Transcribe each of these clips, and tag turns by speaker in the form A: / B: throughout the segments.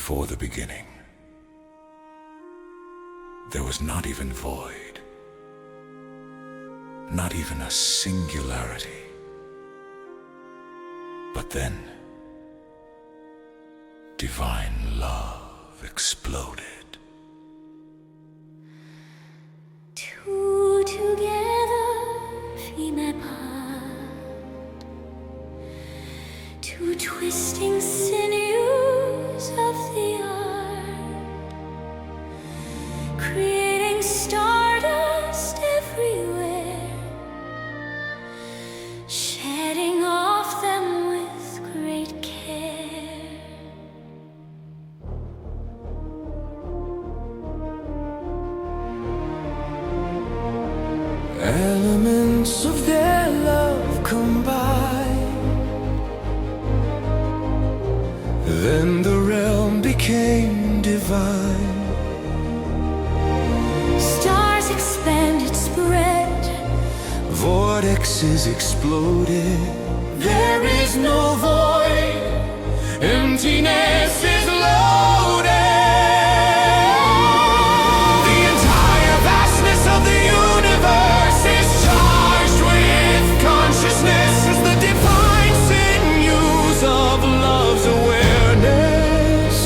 A: before the beginning. There was not even void, not even a singularity. But then, divine love exploded.
B: Two together feet my part, two twisting sinews of the art, creating stardust everywhere, shedding off them with great care.
C: Elements of their love combine, then the realm became divine.
B: Stars expanded, spread,
C: Vortexes exploded. There is no void, emptiness is loaded. The entire vastness of the universe is charged with consciousness as the divine sinews of love's awareness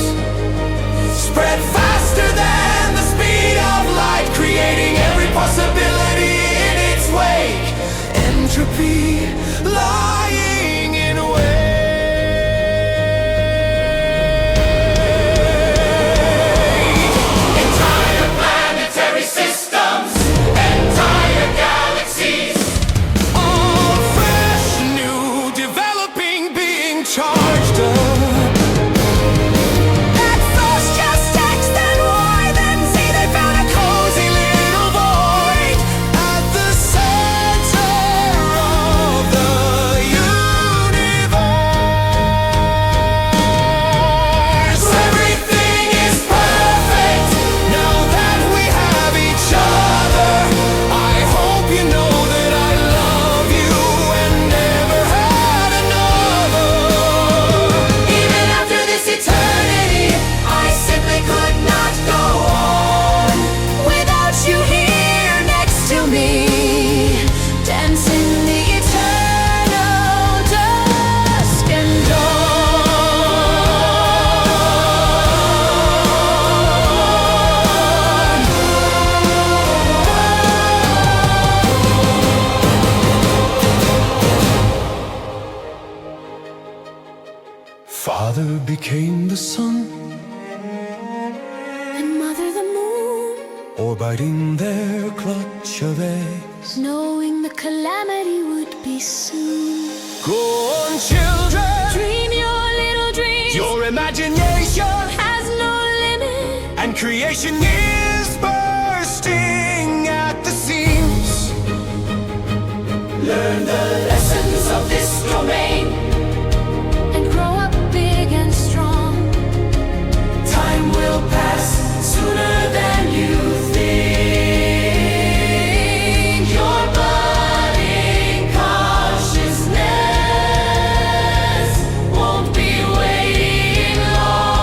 C: spread faster than the speed of light, creating every possibility in its wake. Entropy lying in wait. Entire planetary systems, entire galaxies, all fresh, new, developing, being charged up. At first just X, then Y, then Z, they found a cozy little void at the center of the universe. Everything is perfect now that we have each other. I hope you know that I love you and never had another. Even after this eternity, I simply could not go on without you here next to me, dancing the eternal dusk and dawn. Father became the sun,
B: And mother the moon,
C: orbiting their clutch of eggs.
B: knowing the calamity would be soon.
C: Go on, children,
B: Dream your little dreams,
C: your imagination
B: has no limit.
C: and creation is bursting at the seams.
B: Learn the lessons of this domain and grow up big and strong. Time will pass sooner than you think. Your budding consciousness won't be waiting long.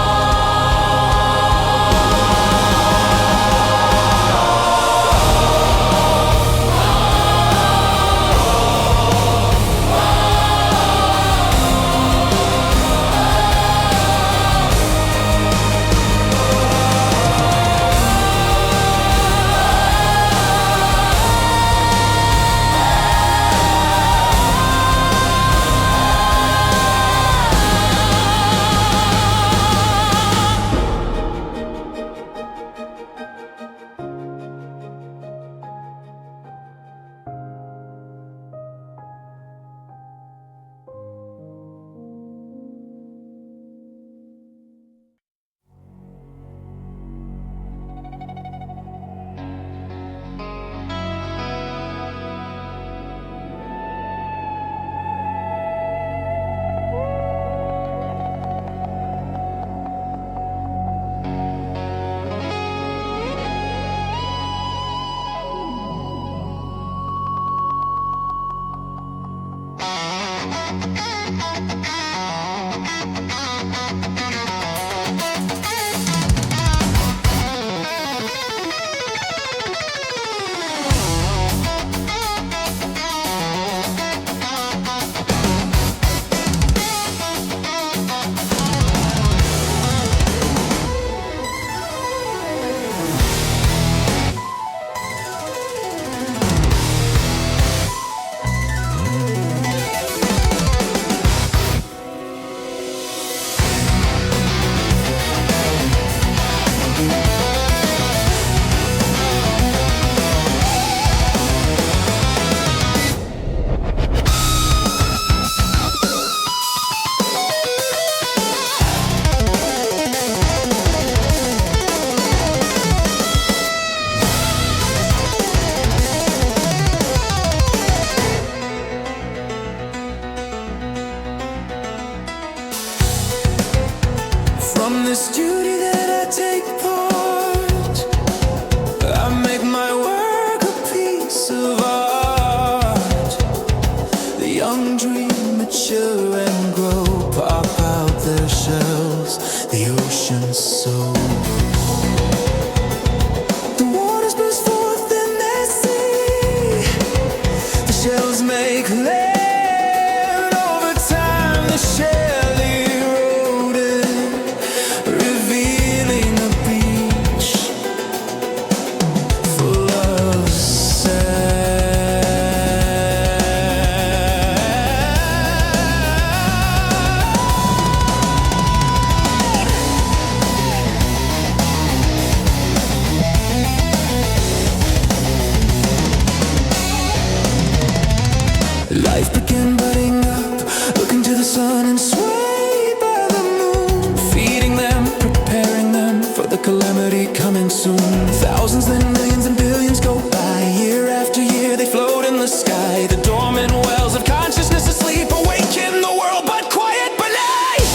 C: From this duty that I take part, I make my work a piece of art. The young dream, mature and grow, pop out their shells, the ocean's soul. The waters burst forth in their sea, the shells make land. Over time the shell eroded, revealing a beach full of sand. Life began budding up, looking to the sun and swayed by the moon, feeding them, preparing them for the calamity coming soon. Thousands, then millions and billions go by. Year after year they float in the sky. The dormant wells of consciousness asleep awaken the world, but quiet beneath.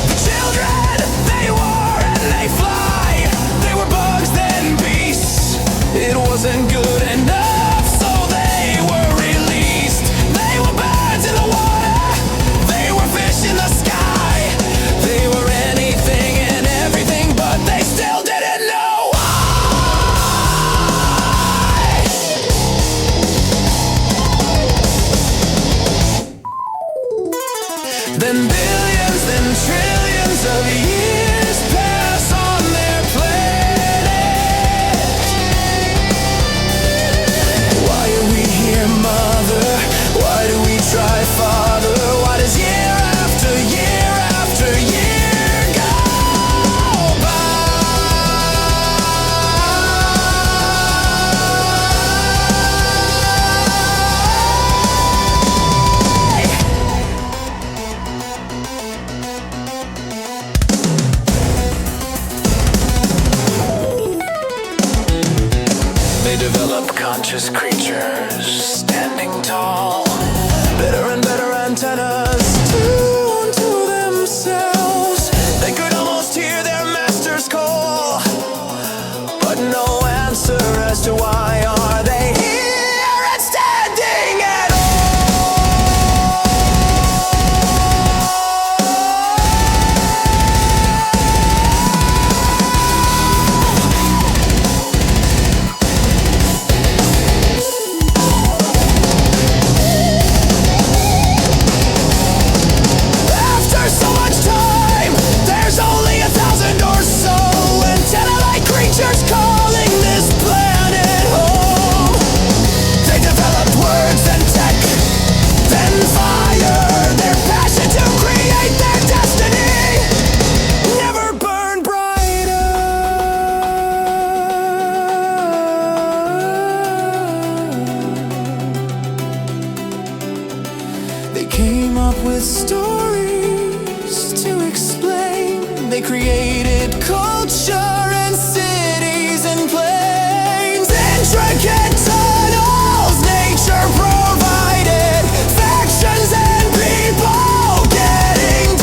C: The children, they war and they fly. They were bugs, then beasts. It wasn't good enough, so they were released. They were birds in the water, they were fish in the sky. They were anything and everything, but they still didn't know why. Then billions, then trillions of years pass on their planet. Why are we here, Mother? Why do we try, Father? Why does year after year after year go They develop conscious creatures, standing tall, better and better antennas tuned to themselves. They could almost hear their master's call, but no answer as to why are they here and standing at all. After so much time, there's only 1,000 or so antenna-like creatures calling this planet home. They developed words and tech, then fire. Their passion to create their destiny never burned brighter. They came up with stories to explain. They created culture and cities and plains. Intricate tunnels nature provided. Factions and people getting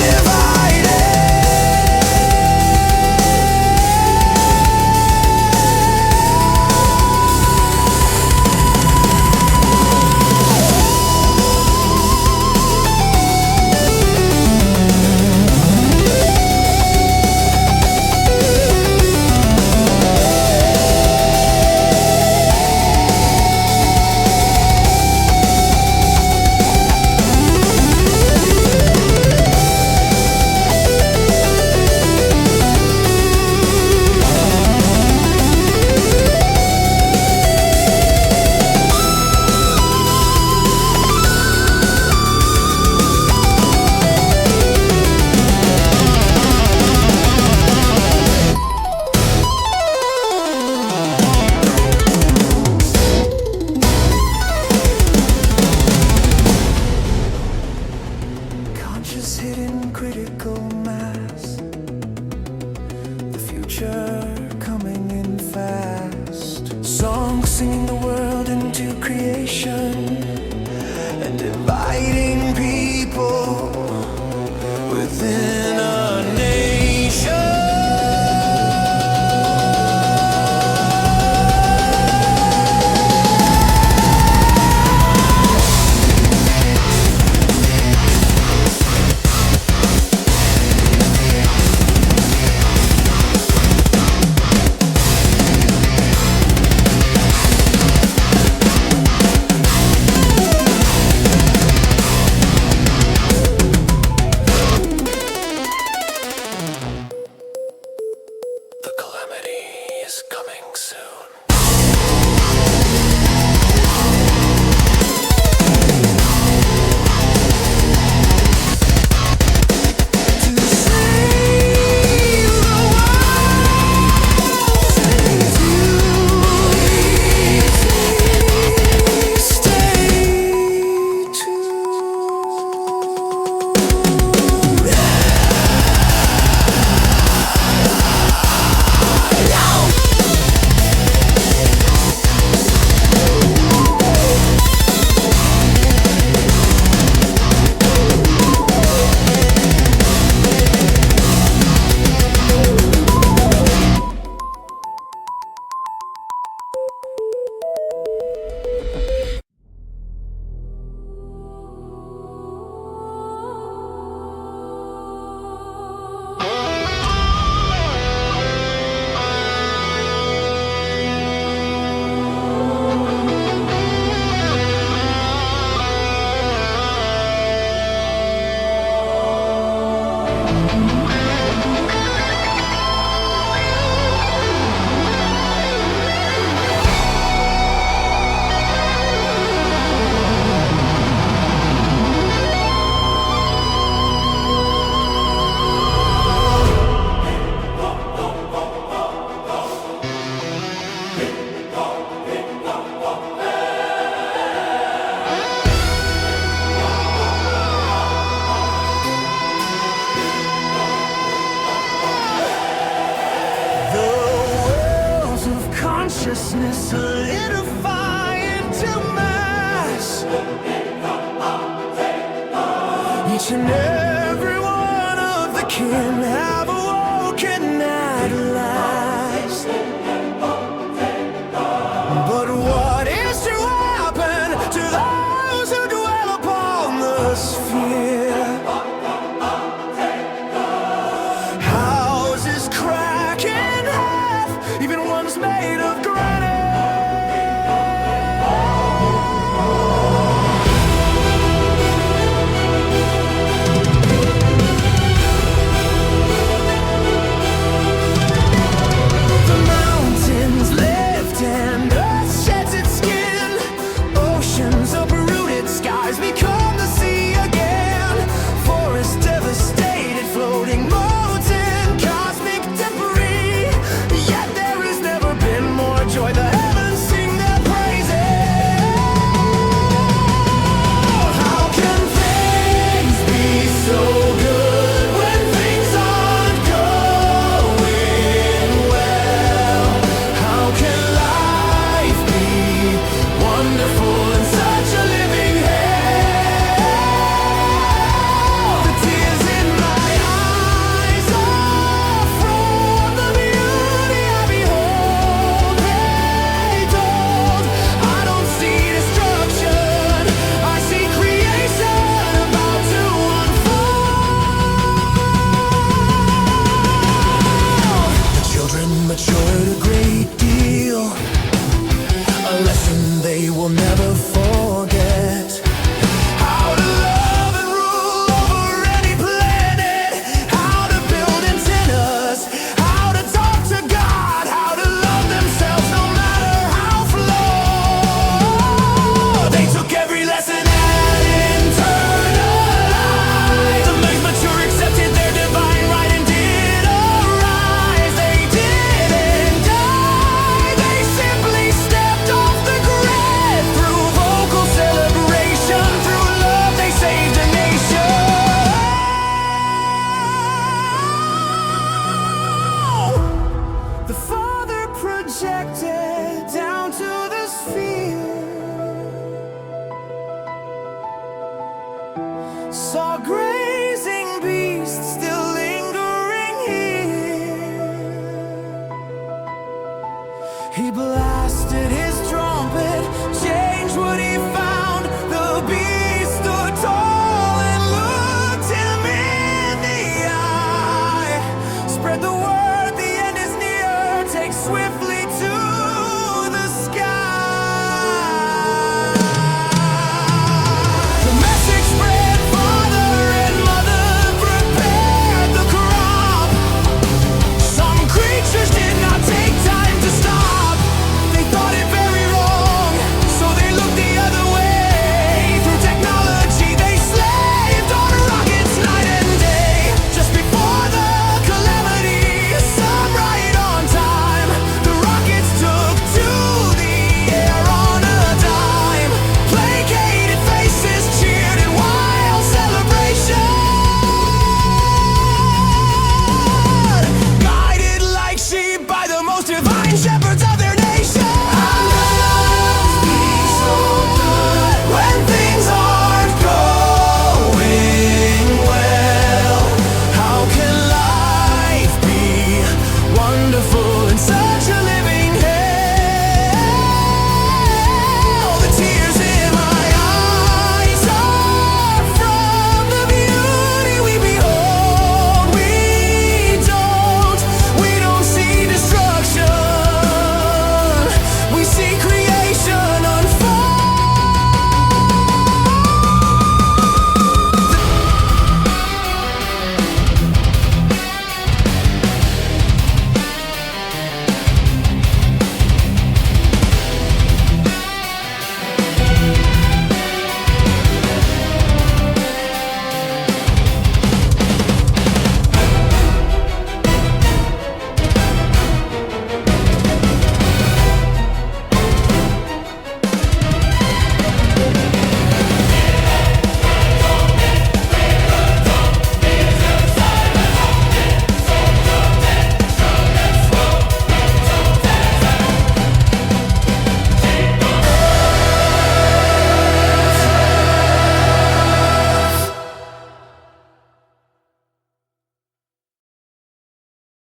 C: singing the world into creation. nation and dividing people within a nation. The calamity is coming soon. To save the world, stay consciousness solidify into mass. Each and every one of the kin have